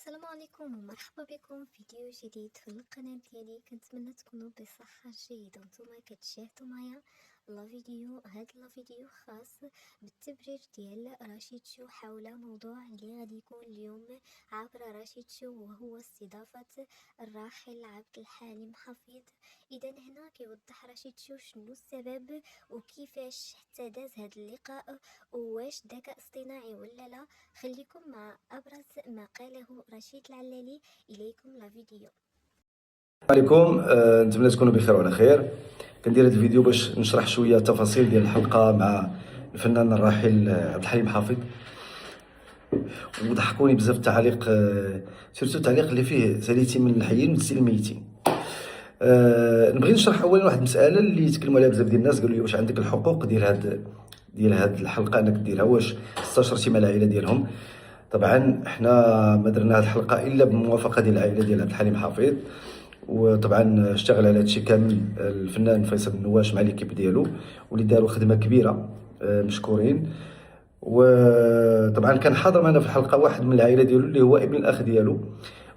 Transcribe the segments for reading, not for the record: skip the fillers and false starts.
السلام عليكم ومرحبا بكم في فيديو جديد في القناة ديالي. كنتمنى تكونوا بصحة جيدة وانتم كتشاهدوا معايا هذا الفيديو خاص بالتبرير ديال رشيد شو حول موضوع اللي غادي يكون اليوم عبر رشيد شو، وهو استضافة الراحل عبد الحليم حفيظ. اذا هنا كيوضح رشيد شو شنو السبب وكيفاش حتى داز هذا اللقاء، وواش ذكاء اصطناعي ولا لا. خليكم مع ابرز ما قاله رشيد العلالي. اليكم لا فيديو. عليكم. نتمنى تكونوا بخير وعلى خير. كندير هذا الفيديو باش نشرح شويه التفاصيل ديال الحلقه مع الفنان الراحل عبد الحليم حافظ. وضحكوني بزاف التعاليق، سيرتو التعليق اللي فيه ساليتي من الحيين ونسيتي الميتين. نبغي نشرح اولا واحد المساله اللي تكلموا عليها بزاف ديال الناس، قالوا لي واش عندك الحقوق ديال هاد الحلقه انك ديرها، واش استشرتي مع العائله ديالهم؟ طبعا احنا ما درنا هاد الحلقه الا بموافقه ديال العائله ديال عبد الحليم حافظ، وطبعا اشتغل على هادشي كامل الفنان فيصل النواش مع ليكيب ديالو، واللي داروا خدمه كبيره، مشكورين. وطبعا كان حاضر معنا في الحلقه واحد من العائله ديالو اللي هو ابن الاخ ديالو،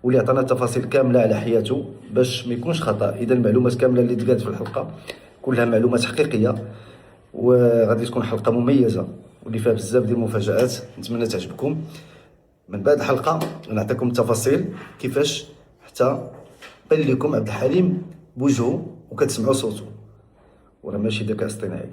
واللي عطانا تفاصيل كامله على حياته باش ما يكونش خطا. اذا المعلومات كامله اللي تقالت في الحلقه كلها معلومات حقيقيه، وغادي تكون حلقه مميزه واللي فيها بزاف ديال المفاجات. نتمنى تعجبكم. من بعد الحلقه نعطيكم التفاصيل كيفاش حتى بان لكم عبد الحليم بوجهه وكتسمعوا صوته، وراه ماشي ذكاء اصطناعي.